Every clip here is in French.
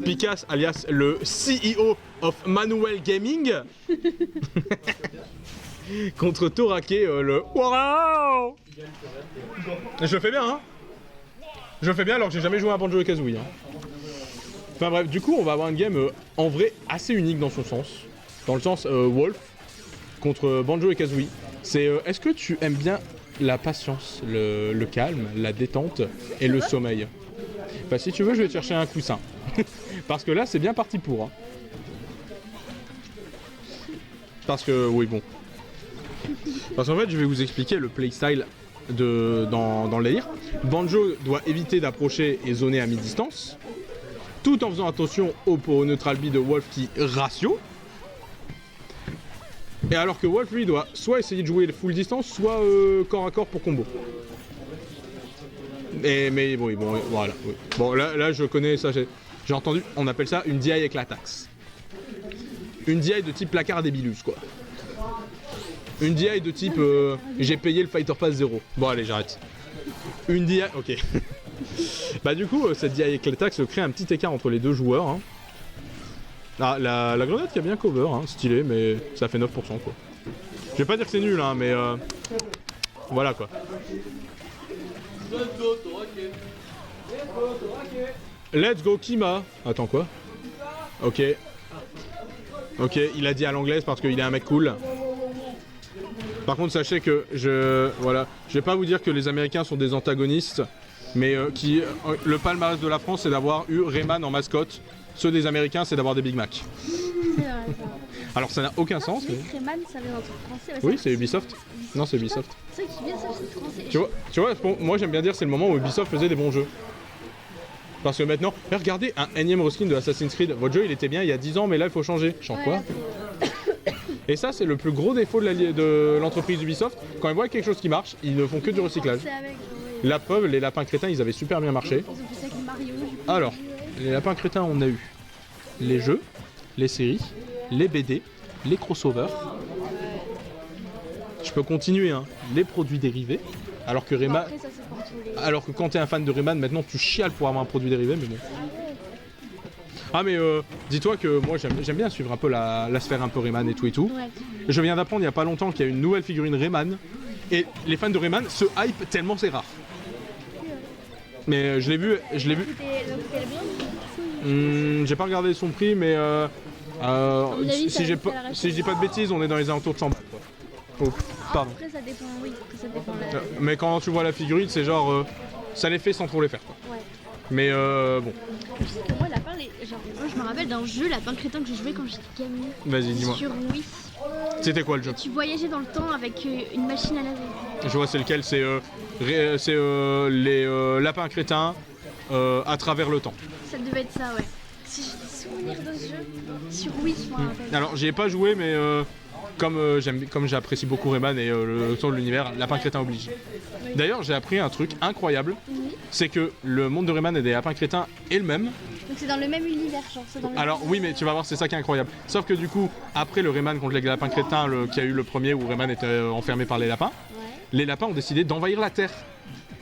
Picas, alias le CEO of Manuel Gaming, contre Torake, le Wow. Je le fais bien, hein. Je le fais bien alors que j'ai jamais joué à Banjo et Kazooie. Hein. Enfin bref, du coup, on va avoir une game en vrai assez unique dans son sens. Dans le sens Wolf contre Banjo et Kazooie. C'est est-ce que tu aimes bien la patience, le calme, la détente et le sommeil? Bah si tu veux, je vais te chercher un coussin. Parce que là, c'est bien parti pour. Hein. Parce que, oui, bon. Parce qu'en fait, je vais vous expliquer le playstyle dans le délire. Banjo doit éviter d'approcher et zoner à mi-distance, tout en faisant attention au neutral B de Wolf qui ratio. Et alors que Wolf, lui, doit soit essayer de jouer full distance, soit corps à corps pour combo. Mais bon, voilà. Oui. Bon, là, je connais ça, j'ai entendu, on appelle ça une DI avec la taxe. Une DI de type placard débilus, quoi. Une DI de type j'ai payé le Fighter Pass 0. Bon, allez, j'arrête. Une DI, ok. Bah, du coup, cette DI avec la taxe crée un petit écart entre les deux joueurs. Hein. Ah, la grenade qui a bien cover, hein, stylé, mais ça fait 9%, quoi. Je vais pas dire que c'est nul, hein, mais voilà, quoi. Let's go Kima. Attends quoi? Ok. Ok, il a dit à l'anglaise parce qu'il est un mec cool. Par contre, sachez que je vais pas vous dire que les Américains sont des antagonistes, mais le palmarès de la France c'est d'avoir eu Rayman en mascotte. Ceux des Américains c'est d'avoir des Big Mac. Alors ça n'a aucun sens. Mais... Rayman, ça vient d'un truc français. Oui, c'est Ubisoft. Non, c'est Ubisoft. C'est vrai qu'il c'est français. Tu vois, moi j'aime bien dire c'est le moment où Ubisoft faisait des bons jeux. Parce que maintenant, regardez un énième reskin de Assassin's Creed. Votre jeu il était bien il y a 10 ans, mais là il faut changer. Change quoi? Et ça, c'est le plus gros défaut de l'entreprise Ubisoft. Quand ils voient quelque chose qui marche, ils ne font que du recyclage. La preuve, les lapins crétins, ils avaient super bien marché. Ils ont fait ça avec Mario. Alors, les lapins crétins, on a eu les jeux, les séries, les BD, les crossovers. Je peux continuer, hein. Les produits dérivés. Alors que Rayman. Alors que quand t'es un fan de Rayman, maintenant tu chiales pour avoir un produit dérivé, mais bon. Ah mais dis-toi que moi j'aime bien suivre un peu la sphère un peu Rayman et tout et tout. Ouais. Je viens d'apprendre il y a pas longtemps qu'il y a une nouvelle figurine Rayman et les fans de Rayman se hype tellement c'est rare. Mais je l'ai vu. J'ai pas regardé son prix mais si je dis pas de bêtises on est dans les alentours de 100 balles. Oh, pardon. Après ça dépend, oui. Ça dépend mais quand tu vois la figurine c'est genre ça les fait sans trop les faire quoi. Ouais. Mais bon. Tu sais que moi, moi je me rappelle d'un jeu lapin crétin que j'ai joué quand j'étais gamine. Vas-y, dis-moi. Sur Wii. C'était quoi le jeu? Tu voyageais dans le temps avec une machine à laver. Je vois c'est lequel, c'est les lapins crétins à travers le temps. Ça devait être ça, ouais. Si j'ai des souvenirs de ce jeu, sur Wii, je me rappelle. Alors j'y ai pas joué mais comme j'apprécie beaucoup Rayman et le tour de l'univers, lapin crétin oblige. Oui. D'ailleurs j'ai appris un truc incroyable, c'est que le monde de Rayman et des lapins crétins est le même. Donc c'est dans le même univers, genre c'est dans le Alors oui mais tu vas voir c'est ça qui est incroyable. Sauf que du coup après le Rayman contre les lapins crétins qui a eu le premier où Rayman était enfermé par les lapins, les lapins ont décidé d'envahir la Terre.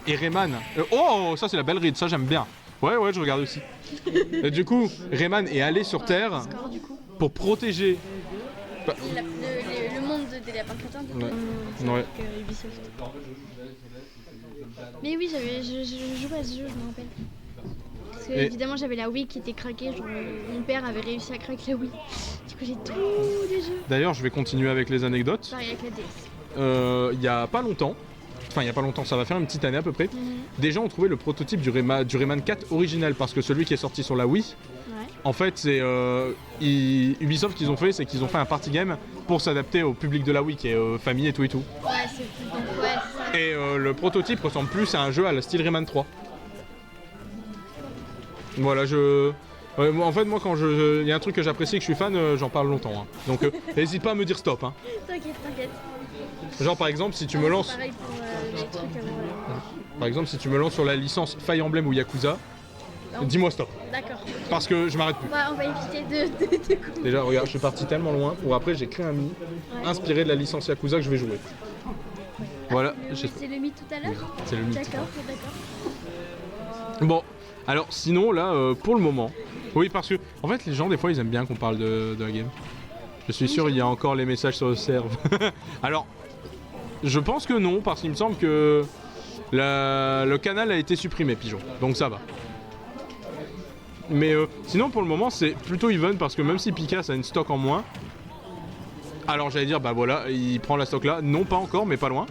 Et Rayman... oh ça c'est la belle ride, ça j'aime bien. Ouais je regarde aussi. Et du coup Rayman est allé sur Terre pour protéger... Le monde des lapins crétins Ubisoft. Mais oui, je jouais à ce jeu, je me rappelle. Parce que évidemment j'avais la Wii qui était craquée, genre mon père avait réussi à craquer la Wii. Du coup j'ai tous les jeux. D'ailleurs je vais continuer avec les anecdotes. Pareil avec la DS. Il y a pas longtemps, ça va faire une petite année à peu près, des gens ont trouvé le prototype du Rayman 4 original parce que celui qui est sorti sur la Wii, en fait c'est Ubisoft qu'ils ont fait, c'est qu'ils ont fait un party game pour s'adapter au public de la Wii qui est famille et tout et tout. Ouais, c'est ça. Et le prototype ressemble plus à un jeu à la style Rayman 3. Voilà, en fait moi quand il y a un truc que j'apprécie et que je suis fan, j'en parle longtemps. Hein. Donc n'hésite pas à me dire stop. Hein. T'inquiète. Genre par exemple si tu me lances... Pareil pour les trucs Par exemple si tu me lances sur la licence Fire Emblem ou Yakuza, dis-moi stop. D'accord. Parce que je m'arrête plus. On va éviter de Déjà regarde, je suis parti tellement loin pour après j'ai créé un Mi inspiré de la licence Yakuza que je vais jouer. Voilà. C'est le Mi tout à l'heure? C'est le Mi. D'accord. Bon, alors sinon là pour le moment, Oui, parce que, en fait, les gens, des fois, ils aiment bien qu'on parle de la game. Je suis sûr, il y a encore les messages sur le serve. Alors, je pense que non, parce qu'il me semble que le canal a été supprimé, Pigeon. Donc ça va. Mais sinon, pour le moment, c'est plutôt even, parce que même si Picas a une stock en moins, alors j'allais dire, bah voilà, il prend la stock là. Non, pas encore, mais pas loin.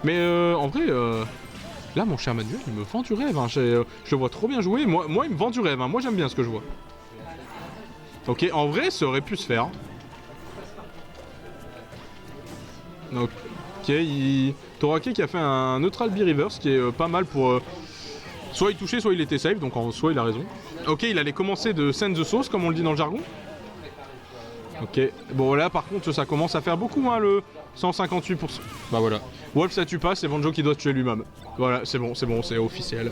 Mais en vrai... Là, mon cher Manuel, il me vend du rêve. Hein. Je le vois trop bien jouer. Moi, il me vend du rêve. Hein. Moi, j'aime bien ce que je vois. Ok, en vrai, ça aurait pu se faire. Ok, Torake qui a fait un neutral B-reverse qui est pas mal pour... soit il touchait, soit il était safe. Donc, en soi, il a raison. Ok, il allait commencer de send the sauce, comme on le dit dans le jargon. Ok, bon là par contre ça commence à faire beaucoup hein, le 158%. Bah voilà, Wolf ça tue pas, c'est Banjo qui doit tuer lui-même. Voilà, c'est bon, c'est officiel.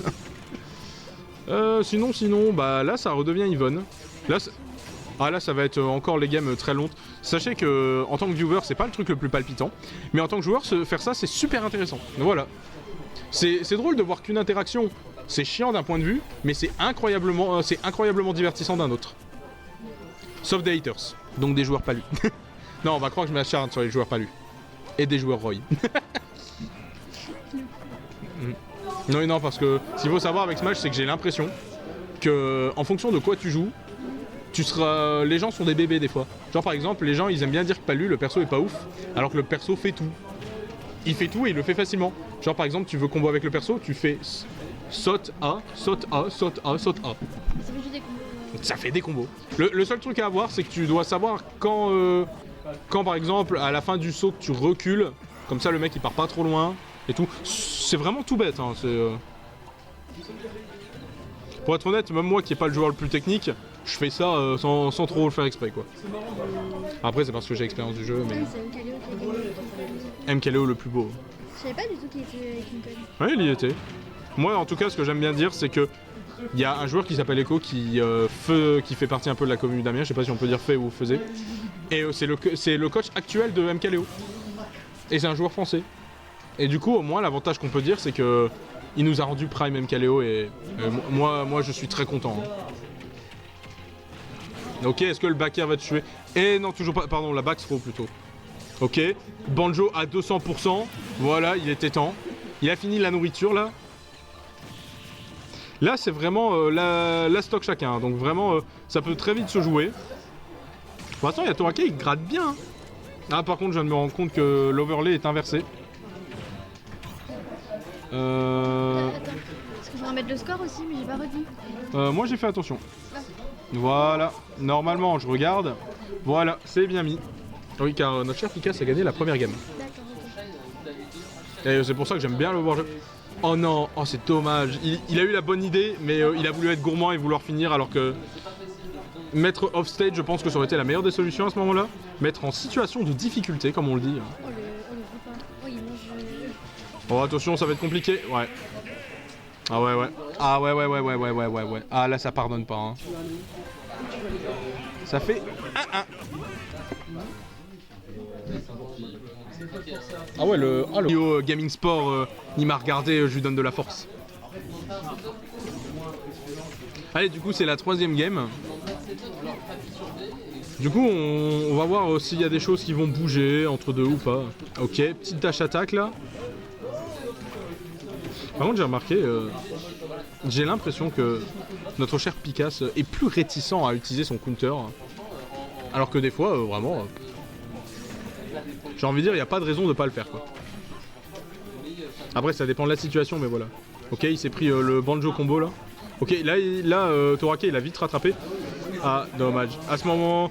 Sinon, bah là ça redevient even. Là, là ça va être encore les games très longues. Sachez que en tant que viewer c'est pas le truc le plus palpitant, mais en tant que joueur faire ça c'est super intéressant. Voilà. C'est drôle de voir qu'une interaction, c'est chiant d'un point de vue, mais c'est incroyablement divertissant d'un autre. Sauf des haters. Donc des joueurs palus. Non, on va croire que je m'acharne sur les joueurs palus. Et des joueurs Roy. Non, parce que ce qu'il faut savoir avec Smash, c'est que j'ai l'impression que en fonction de quoi tu joues, les gens sont des bébés des fois. Genre par exemple, les gens ils aiment bien dire que palu, le perso est pas ouf, alors que le perso fait tout. Il fait tout et il le fait facilement. Genre par exemple, tu veux combo avec le perso, tu fais saute A, saute A, saute A, saute A. Ça fait des combos. Le seul truc à avoir, c'est que tu dois savoir quand par exemple, à la fin du saut, tu recules, comme ça le mec il part pas trop loin et tout. C'est vraiment tout bête. Hein, Pour être honnête, même moi qui n'ai pas le joueur le plus technique, je fais ça sans trop le faire exprès quoi. Après, c'est parce que j'ai l'expérience du jeu, mais. MKLeo le plus beau. Je savais pas du tout qu'il était avec une conne. Ouais, il y était. Moi, en tout cas, ce que j'aime bien dire, c'est que il y a un joueur qui s'appelle Echo qui fait partie un peu de la commune d'Amiens, je sais pas si on peut dire fait ou faisait. Et c'est le coach actuel de MKLeo. Et c'est un joueur français. Et du coup, au moins, l'avantage qu'on peut dire, c'est que il nous a rendu Prime MKLeo et moi, je suis très content. Hein. Ok, est-ce que le backer va te tuer? Eh non, toujours pas, pardon, la back throw plutôt. Ok, Banjo à 200%, voilà, il était temps. Il a fini la nourriture là. Là, c'est vraiment la stock chacun, donc vraiment, ça peut très vite se jouer. Pour l'instant, il y a Torake, il gratte bien. Hein. Ah, par contre, je viens de me rendre compte que l'overlay est inversé. Attends, est-ce qu'il faut remettre le score aussi, mais j'ai pas retenu. Moi, j'ai fait attention. Voilà, normalement, je regarde. Voilà, c'est bien mis. Oui, car notre cher Picas a gagné la première game. D'accord, ok. Et c'est pour ça que j'aime bien le voir jouer. Oh non, oh c'est dommage. Il a eu la bonne idée, mais il a voulu être gourmand et vouloir finir, alors que mettre off stage, je pense que ça aurait été la meilleure des solutions à ce moment-là. Mettre en situation de difficulté, comme on le dit. Oh le repas. Oh il mange. Oh attention, ça va être compliqué. Ouais. Ah ouais. Ah ouais. Ah là, ça pardonne pas. Hein. Ça fait 1-1. Ah ouais, le Gaming Sport, il m'a regardé, je lui donne de la force. Allez, du coup, c'est la troisième game. Du coup, on va voir s'il y a des choses qui vont bouger entre deux ou pas. Ok, petite dash attaque là. Par contre, j'ai remarqué, j'ai l'impression que notre cher Picas est plus réticent à utiliser son counter. Alors que des fois, vraiment... j'ai envie de dire, il n'y a pas de raison de pas le faire quoi. Après ça dépend de la situation mais voilà. Ok, il s'est pris le Banjo combo là. Ok, là Torake il a vite rattrapé. Ah dommage. À ce moment,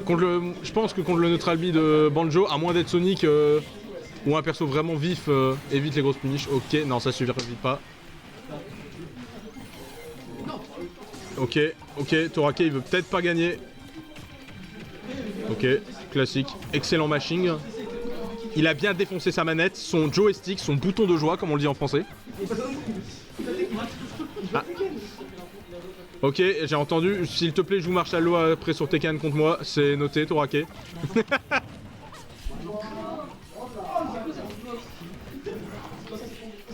je pense que contre le neutral B de Banjo, à moins d'être Sonic ou un perso vraiment vif, évite les grosses punish. Ok, non ça suffit pas. Ok, Torake il veut peut-être pas gagner. Ok, classique, excellent mashing. Il a bien défoncé sa manette, son joystick, son bouton de joie, comme on le dit en français. Ah. Ok, j'ai entendu. S'il te plaît, joue Marshall Law après sur Tekken contre moi. C'est noté, Torake.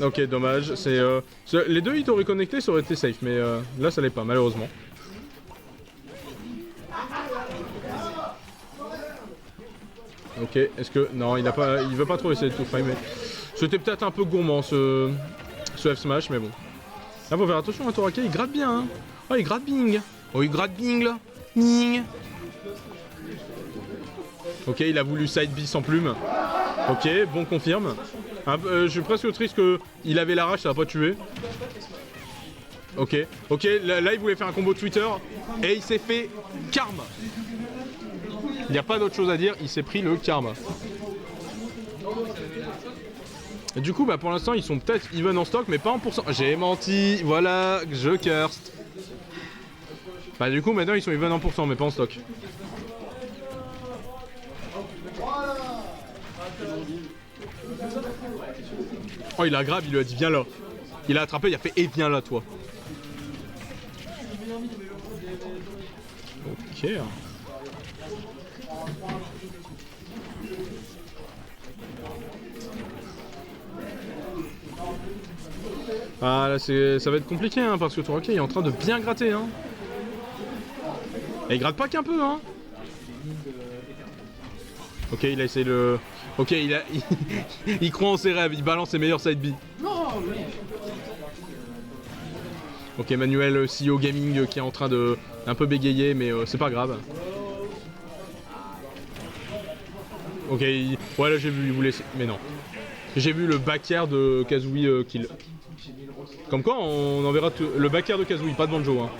Ok, dommage. Les deux hits auraient connecté, ça aurait été safe, mais là ça l'est pas, malheureusement. Ok, est-ce que... Non, il veut pas trop essayer de tout frame, mais... C'était peut-être un peu gourmand ce F-Smash, mais bon. Là, faut faire attention à Torake, il gratte bien, hein. Oh, il gratte bing. Oh, il gratte bing, là. Bing. Ok, il a voulu side B sans plume. Ok, bon, confirme. Je suis presque triste qu'il avait la rage, ça va pas tuer. Ok, là, il voulait faire un combo Twitter et il s'est fait karma. Il n'y a pas d'autre chose à dire, il s'est pris le karma. Et du coup, bah pour l'instant, ils sont peut-être even en stock, mais pas en pourcent. J'ai menti, voilà, je cursed. Bah du coup, maintenant, ils sont even en pourcent, mais pas en stock. Oh, il a grab, il lui a dit viens là. Il a attrapé, il a fait et viens là, toi. Ok. Ah là ça va être compliqué hein, parce que Torake est en train de bien gratter hein. Et il gratte pas qu'un peu hein. Ok il a essayé le... Ok il croit en ses rêves, il balance ses meilleurs side B. Ok Manuel CEO Gaming qui est en train de un peu bégayer mais c'est pas grave. Ok ouais là j'ai vu il voulait... Mais non. J'ai vu le back air de Kazooie kill. Comme quoi, on en verra le back air de Kazooie, pas de Banjo. Hein.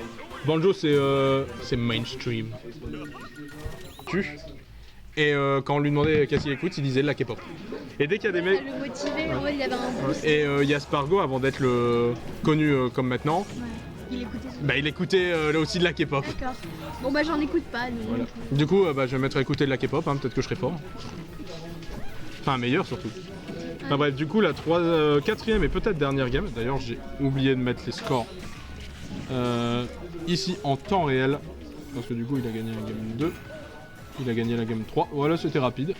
Banjo, c'est mainstream. Et quand on lui demandait qu'est-ce qu'il écoute, il disait de la K-pop. Et dès qu'il y a des mecs... Ça le motivait, en mode il avait un boost. Et il y a Spargo, avant d'être connu comme maintenant, ouais. Il écoutait ça. Bah il écoutait là aussi de la K-pop. D'accord. Bon bah j'en écoute pas. Donc... Voilà. Du coup, bah, je vais me mettre à écouter de la K-pop, hein, peut-être que je serai fort. Enfin meilleur surtout. Enfin bref, du coup la quatrième et peut-être dernière game, d'ailleurs j'ai oublié de mettre les scores ici en temps réel, parce que du coup il a gagné la game 2, il a gagné la game 3, voilà c'était rapide.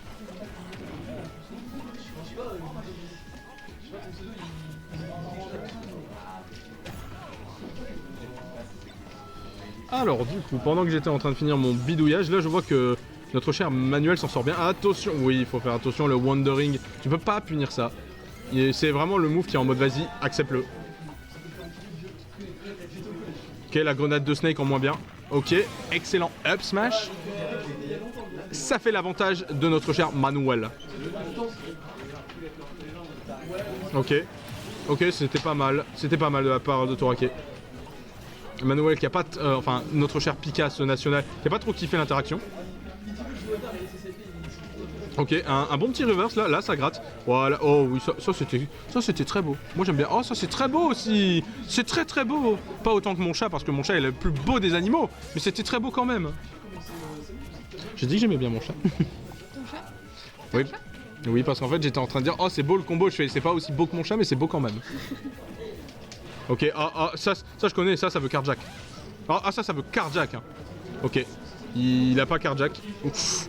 Alors du coup, pendant que j'étais en train de finir mon bidouillage, là je vois que notre cher Manuel s'en sort bien. Attention, oui, il faut faire attention, le Wandering, tu peux pas punir ça. C'est vraiment le move qui est en mode vas-y, accepte-le. Ok, la grenade de Snake en moins bien. Ok, excellent up smash. Ça fait l'avantage de notre cher Manuel. Ok, c'était pas mal de la part de Torake. Manuel qui a pas, enfin notre cher Picasso national, qui a pas trop kiffé l'interaction. Ok, un bon petit reverse là ça gratte. Voilà, oh oui, ça c'était très beau. Moi j'aime bien. Oh ça c'est très beau aussi. C'est très beau. Pas autant que mon chat parce que mon chat est le plus beau des animaux, mais c'était très beau quand même. J'ai dit que j'aimais bien mon chat. Ton chat? Oui. Oui, parce qu'en fait j'étais en train de dire oh c'est beau le combo. Je fais c'est pas aussi beau que mon chat mais c'est beau quand même. Ok, ça je connais, ça veut carjack. Ça veut carjack. Hein. Ok. Il a pas carjack.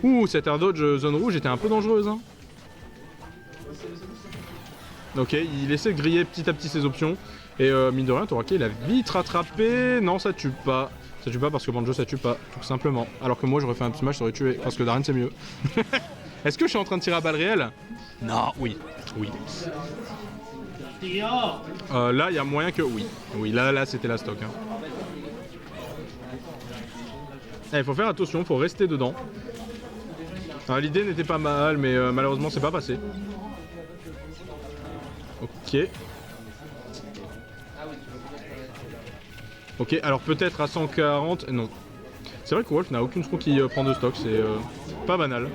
Ouh, cette air dodge zone rouge était un peu dangereuse. Hein. Ok, il essaie de griller petit à petit ses options. Et mine de rien, Torake il a vite rattrapé. Non, ça tue pas. Ça tue pas parce que Banjo ça tue pas, tout simplement. Alors que moi j'aurais fait un smash, ça aurait tué. Parce que Darren c'est mieux. Est-ce que je suis en train de tirer à balles réelles? Non, oui. Là il y a moyen que oui. Oui, là c'était la stock. Hein. Il faut faire attention, faut rester dedans. L'idée n'était pas mal, mais malheureusement c'est pas passé. Ok. Ok, alors peut-être à 140, non. C'est vrai que Wolf n'a aucune throw qui prend de stock, c'est pas banal.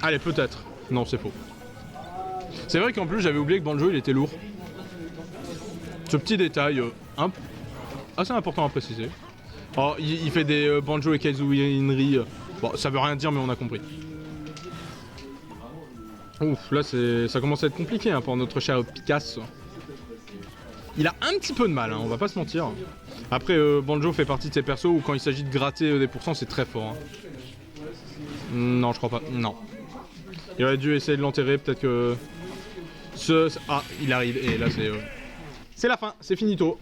Allez, peut-être. Non, c'est faux. C'est vrai qu'en plus j'avais oublié que Banjo il était lourd. Ce petit détail assez important à préciser. Oh, il fait des Banjo et Kazooie. Bon, ça veut rien dire, mais on a compris. Ouf, là ça commence à être compliqué hein, pour notre cher Picasso. Il a un petit peu de mal, hein, on va pas se mentir. Après, Banjo fait partie de ces persos où quand il s'agit de gratter des pourcents, c'est très fort. Hein. Non, je crois pas. Non. Il aurait dû essayer de l'enterrer, peut-être que... Ah, il arrive, et là c'est... c'est la fin, c'est finito.